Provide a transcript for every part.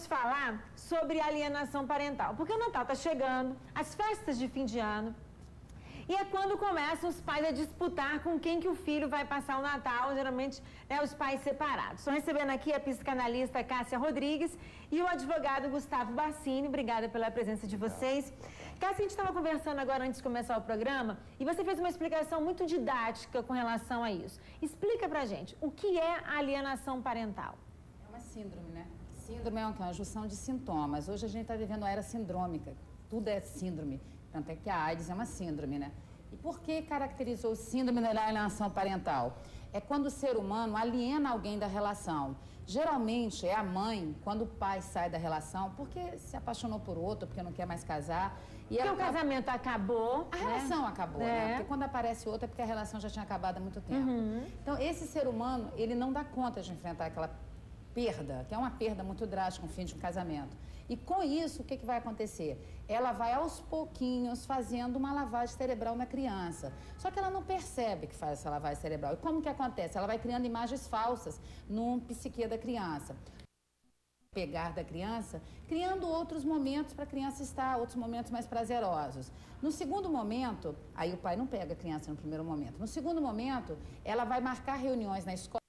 Falar sobre alienação parental, porque o Natal está chegando, as festas de fim de ano, e é quando começam os pais a disputar com quem que o filho vai passar o Natal, geralmente os pais separados. Estou recebendo aqui a psicanalista Cássia Rodrigues e o advogado Gustavo Bassini. Obrigada pela presença de vocês. Cássia, a gente estava conversando agora antes de começar o programa e você fez uma explicação muito didática com relação a isso. Explica pra gente, o que é alienação parental? É uma síndrome, né? Síndrome é uma junção de sintomas. Hoje a gente está vivendo a era sindrômica. Tudo é síndrome. Tanto é que a AIDS é uma síndrome, né? E por que caracterizou síndrome da alienação parental? É quando o ser humano aliena alguém da relação. Geralmente é a mãe, quando o pai sai da relação, porque se apaixonou por outro, porque não quer mais casar. E porque o casamento acabou. A relação acabou, né? Porque quando aparece outra é porque a relação já tinha acabado há muito tempo. Então, esse ser humano, ele não dá conta de enfrentar aquela perda, que é uma perda muito drástica, um fim de um casamento. E com isso, o que vai acontecer? Ela vai aos pouquinhos fazendo uma lavagem cerebral na criança. Só que ela não percebe que faz essa lavagem cerebral. E como que acontece? Ela vai criando imagens falsas no psique da criança. Pegar da criança, criando outros momentos para a criança estar, outros momentos mais prazerosos. No segundo momento, aí o pai não pega a criança no primeiro momento. No segundo momento, ela vai marcar reuniões na escola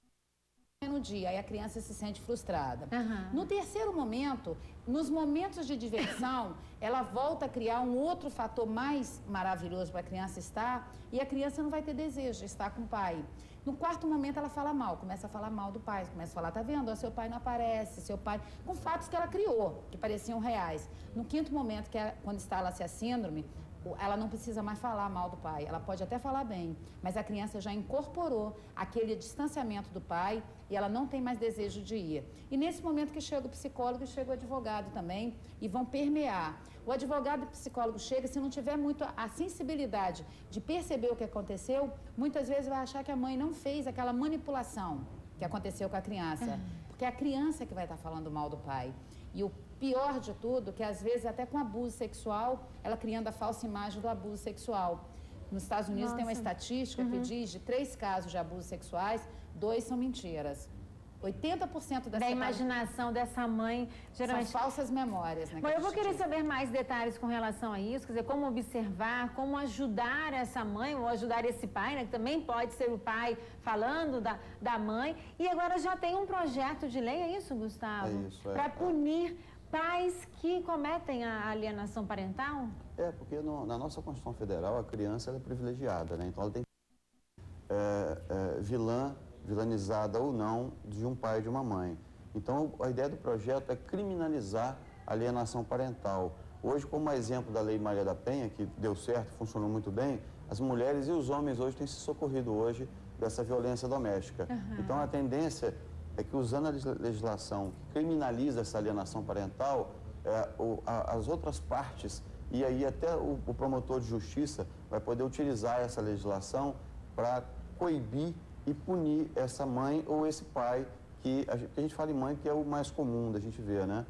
no dia, aí a criança se sente frustrada. No terceiro momento, nos momentos de diversão, ela volta a criar um outro fator mais maravilhoso para a criança estar e a criança não vai ter desejo de estar com o pai. No quarto momento, ela fala mal, começa a falar mal do pai, começa a falar, tá vendo? Seu pai não aparece, seu pai... Com fatos que ela criou, que pareciam reais. No quinto momento, que é quando instala-se a síndrome, ela não precisa mais falar mal do pai, ela pode até falar bem, mas a criança já incorporou aquele distanciamento do pai e ela não tem mais desejo de ir. E nesse momento que chega o psicólogo e chega o advogado também e vão permear. O advogado e o psicólogo chega, se não tiver muito a sensibilidade de perceber o que aconteceu, muitas vezes vai achar que a mãe não fez aquela manipulação que aconteceu com a criança, porque é a criança que vai estar falando mal do pai. E o pior de tudo, que às vezes até com abuso sexual, ela criando a falsa imagem do abuso sexual. Nos Estados Unidos tem uma estatística que diz de 3 casos de abusos sexuais, 2 são mentiras. 80% da imaginação dessa mãe, geralmente... São falsas memórias, né? Bom, eu vou querer saber mais detalhes com relação a isso, quer dizer, como observar, como ajudar essa mãe ou ajudar esse pai, né? Que também pode ser o pai falando da mãe. E agora já tem um projeto de lei, é isso, Gustavo? É isso, para punir pais que cometem a alienação parental? Porque na nossa Constituição Federal a criança ela é privilegiada, né? Então ela tem vilanizada ou não de um pai e de uma mãe. Então a ideia do projeto é criminalizar a alienação parental. Hoje, como exemplo da Lei Maria da Penha, que deu certo, funcionou muito bem, as mulheres e os homens hoje têm se socorrido hoje dessa violência doméstica. Então a tendência é que, usando a legislação que criminaliza essa alienação parental, as outras partes, e aí até o promotor de justiça vai poder utilizar essa legislação para coibir e punir essa mãe ou esse pai, que a gente fala em mãe que é o mais comum da gente ver, né?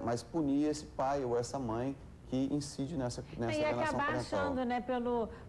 Mas punir esse pai ou essa mãe que incide nessa alienação parental. E acabar achando, né,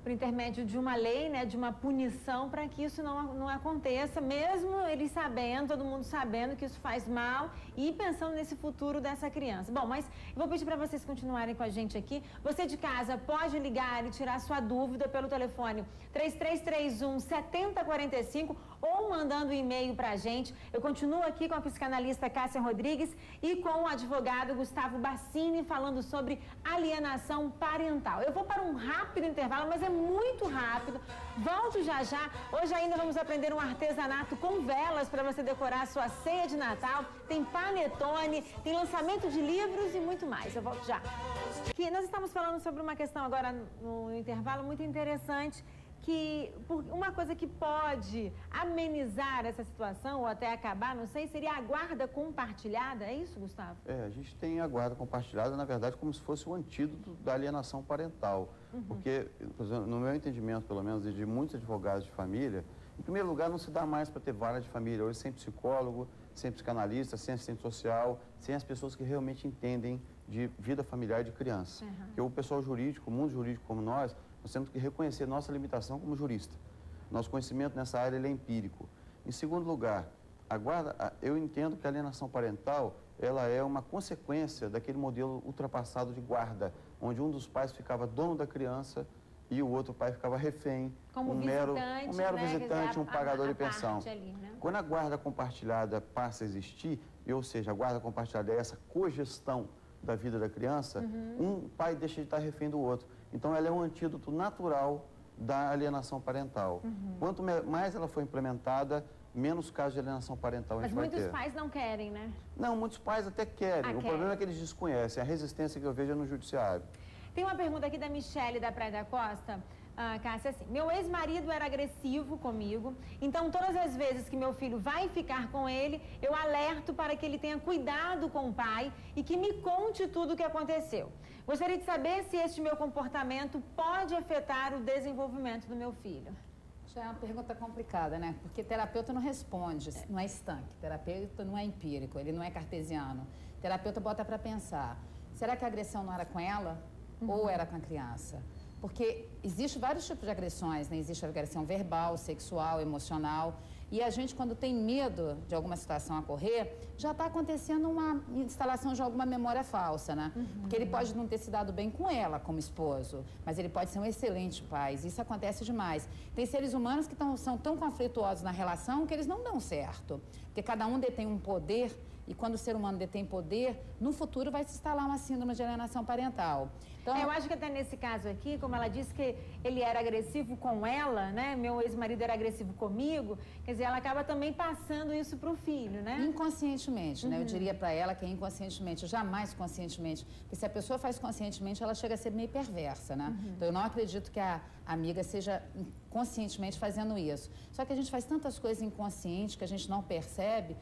por intermédio de uma lei, né, de uma punição, para que isso não aconteça, mesmo eles sabendo, todo mundo sabendo que isso faz mal e pensando nesse futuro dessa criança. Bom, mas eu vou pedir para vocês continuarem com a gente aqui. Você de casa pode ligar e tirar sua dúvida pelo telefone 3331-7045 ou mandando um e-mail para a gente. Eu continuo aqui com a psicanalista Cássia Rodrigues e com o advogado Gustavo Bassini falando sobre alienação parental. Eu vou para um rápido intervalo, mas é muito rápido. Volto já já. Hoje ainda vamos aprender um artesanato com velas para você decorar a sua ceia de Natal. Tem panetone, tem lançamento de livros e muito mais. Eu volto já. Aqui, nós estamos falando sobre uma questão agora no intervalo muito interessante, que uma coisa que pode amenizar essa situação ou até acabar, não sei, seria a guarda compartilhada, é isso, Gustavo? A gente tem a guarda compartilhada, na verdade, como se fosse o antídoto da alienação parental. Porque, no meu entendimento, pelo menos, e de muitos advogados de família, em primeiro lugar, não se dá mais para ter vara de família. Hoje, sem psicólogo, sem psicanalista, sem assistente social, sem as pessoas que realmente entendem de vida familiar de criança. Porque o pessoal jurídico, o mundo jurídico como nós temos que reconhecer nossa limitação como jurista. Nosso conhecimento nessa área ele é empírico. Em segundo lugar, eu entendo que a alienação parental ela é uma consequência daquele modelo ultrapassado de guarda, onde um dos pais ficava dono da criança e o outro pai ficava refém, como um mero visitante, um pagador de pensão. Ali, né? Quando a guarda compartilhada passa a existir, ou seja, a guarda compartilhada é essa cogestão da vida da criança, um pai deixa de estar refém do outro. Então, ela é um antídoto natural da alienação parental. Quanto mais ela for implementada, menos casos de alienação parental a gente vai ter. Mas muitos pais não querem, né? Não, muitos pais até querem. O problema é que eles desconhecem. A resistência que eu vejo é no judiciário. Tem uma pergunta aqui da Michele, da Praia da Costa. Cássia, assim, meu ex-marido era agressivo comigo, então todas as vezes que meu filho vai ficar com ele, eu alerto para que ele tenha cuidado com o pai e que me conte tudo o que aconteceu. Gostaria de saber se este meu comportamento pode afetar o desenvolvimento do meu filho. Já é uma pergunta complicada, né? Porque terapeuta não responde, não é estanque. Terapeuta não é empírico, ele não é cartesiano. Terapeuta bota para pensar, será que a agressão não era com ela ou era com a criança? Porque existem vários tipos de agressões, né? Existe a agressão verbal, sexual, emocional. E a gente, quando tem medo de alguma situação ocorrer, já está acontecendo uma instalação de alguma memória falsa, né? Porque ele pode não ter se dado bem com ela, como esposo, mas ele pode ser um excelente pai. Isso acontece demais. Tem seres humanos que são tão conflituosos na relação que eles não dão certo. Porque cada um detém um poder, e quando o ser humano detém poder, no futuro vai se instalar uma síndrome de alienação parental. Então, eu acho que até nesse caso aqui, como ela disse que ele era agressivo com ela, né? Meu ex-marido era agressivo comigo, quer dizer, ela acaba também passando isso para o filho, né? Inconscientemente, né? Eu diria para ela que é inconscientemente, jamais conscientemente. Porque se a pessoa faz conscientemente, ela chega a ser meio perversa, né? Então, eu não acredito que a amiga seja conscientemente fazendo isso. Só que a gente faz tantas coisas inconscientes que a gente não percebe.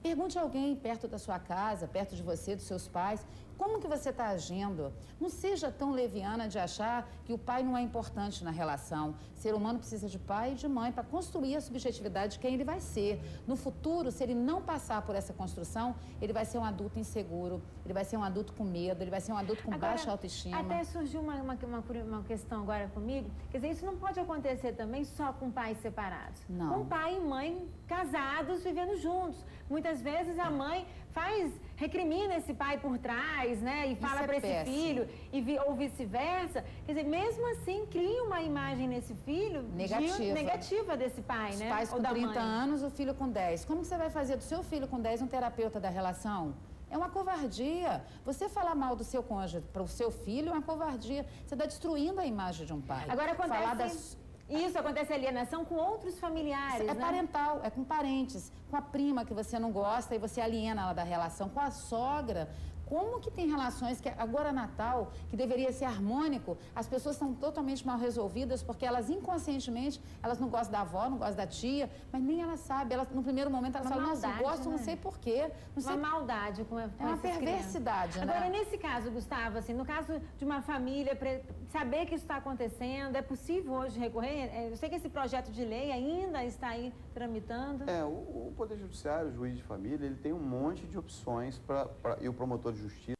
Pergunte a alguém perto da sua casa, perto de você, dos seus pais, como que você está agindo? Não seja tão leviana de achar que o pai não é importante na relação. O ser humano precisa de pai e de mãe para construir a subjetividade de quem ele vai ser. No futuro, se ele não passar por essa construção, ele vai ser um adulto inseguro, ele vai ser um adulto com medo, ele vai ser um adulto com baixa autoestima. Até surgiu uma questão agora comigo, quer dizer, isso não pode acontecer também só com pais separados. Não. Com pai e mãe casados, vivendo juntos. Muitas vezes a mãe recrimina esse pai por trás, né? E fala para esse filho, ou vice-versa. Quer dizer, mesmo assim, cria uma imagem nesse filho negativa desse pai, né? Os pais com 30 anos, o filho com 10. Como você vai fazer do seu filho com 10 um terapeuta da relação? É uma covardia. Você falar mal do seu cônjuge para o seu filho é uma covardia. Você está destruindo a imagem de um pai. Agora acontece... Isso acontece alienação com outros familiares, É né? parental, é com parentes, com a prima que você não gosta e você aliena ela da relação, com a sogra. Como que tem relações que agora Natal, que deveria ser harmônico, as pessoas estão totalmente mal resolvidas porque elas inconscientemente, elas não gostam da avó, não gostam da tia, mas nem ela sabe. Elas, no primeiro momento elas falam, nossa, eu gosto, não sei porquê. Uma maldade com é uma perversidade, né? Agora, nesse caso, Gustavo, assim, no caso de uma família, saber que isso está acontecendo, é possível hoje recorrer? Eu sei que esse projeto de lei ainda está aí tramitando. O Poder Judiciário, o juiz de família, ele tem um monte de opções e o promotor de justiça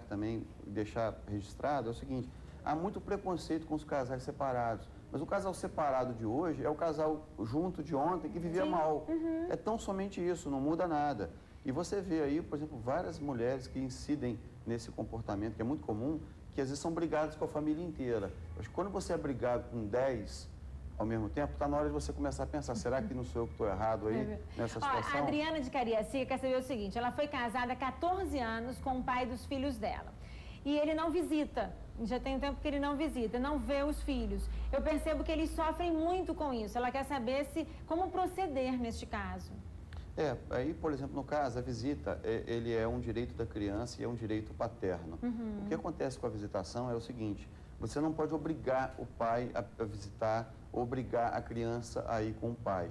também deixar registrado é o seguinte: há muito preconceito com os casais separados, mas o casal separado de hoje é o casal junto de ontem que vivia mal. É tão somente isso, não muda nada. E você vê aí, por exemplo, várias mulheres que incidem nesse comportamento, que é muito comum, que às vezes são brigadas com a família inteira. Mas quando você é brigado com 10 ao mesmo tempo, está na hora de você começar a pensar, será que não sou eu que estou errado aí nessa situação? A Adriana de Cariacica quer saber o seguinte: ela foi casada há 14 anos com o pai dos filhos dela. E ele não visita, já tem um tempo que ele não visita, não vê os filhos. Eu percebo que eles sofrem muito com isso. Ela quer saber como proceder neste caso. Aí, por exemplo, no caso, a visita, ele é um direito da criança e é um direito paterno. O que acontece com a visitação é o seguinte: você não pode obrigar o pai a visitar, obrigar a criança a ir com o pai.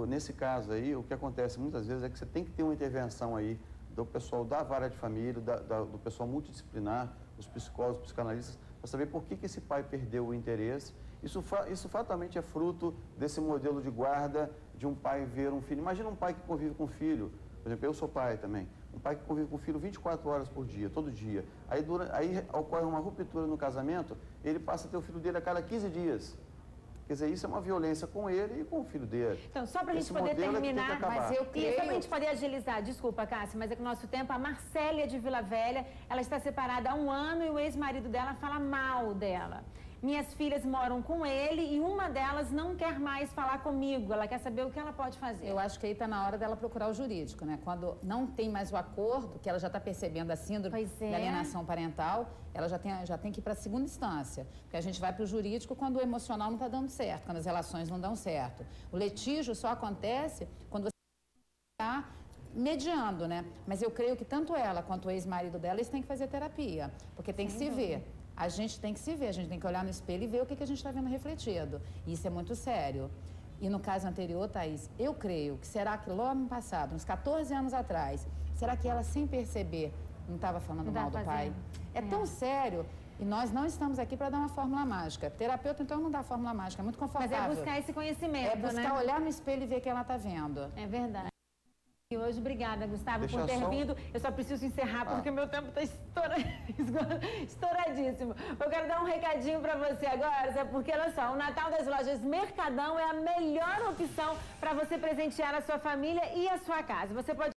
Nesse caso aí, o que acontece muitas vezes é que você tem que ter uma intervenção aí do pessoal da vara de família, do pessoal multidisciplinar, os psicólogos, os psicanalistas, para saber por que esse pai perdeu o interesse. Isso fatalmente é fruto desse modelo de guarda de um pai ver um filho. Imagina um pai que convive com o filho, por exemplo, eu sou pai também, um pai que convive com o filho 24 horas por dia, todo dia. Aí ocorre uma ruptura no casamento, ele passa a ter o filho dele a cada 15 dias. Quer dizer, isso é uma violência com ele e com o filho dele. Então, só para a gente poder terminar, mas eu creio... E só para a gente poder agilizar, desculpa, Cássia, mas é que o nosso tempo, a Marcélia de Vila Velha, ela está separada há 1 ano e o ex-marido dela fala mal dela. Minhas filhas moram com ele e uma delas não quer mais falar comigo. Ela quer saber o que ela pode fazer. Eu acho que aí está na hora dela procurar o jurídico, né? Quando não tem mais o acordo, que ela já está percebendo a síndrome da alienação parental, ela já tem que ir para a 2ª instância. Porque a gente vai para o jurídico quando o emocional não está dando certo, quando as relações não dão certo. O litígio só acontece quando você está mediando, né? Mas eu creio que tanto ela quanto o ex-marido dela, eles têm que fazer terapia, porque tem que se ver. A gente tem que se ver, a gente tem que olhar no espelho e ver o que a gente está vendo refletido. E isso é muito sério. E no caso anterior, Thaís, eu creio que será que logo no passado, uns 14 anos atrás, será que ela, sem perceber, não estava falando mal do pai? É tão sério. E nós não estamos aqui para dar uma fórmula mágica. Terapeuta, então, não dá fórmula mágica, é muito confortável. Mas é buscar esse conhecimento, é buscar olhar no espelho e ver o que ela está vendo. É verdade. E hoje, obrigada, Gustavo, por ter vindo. Eu só preciso encerrar porque meu tempo está estouradíssimo. Eu quero dar um recadinho para você agora, sabe? Porque, olha só, o Natal das Lojas Mercadão é a melhor opção para você presentear a sua família e a sua casa. Você pode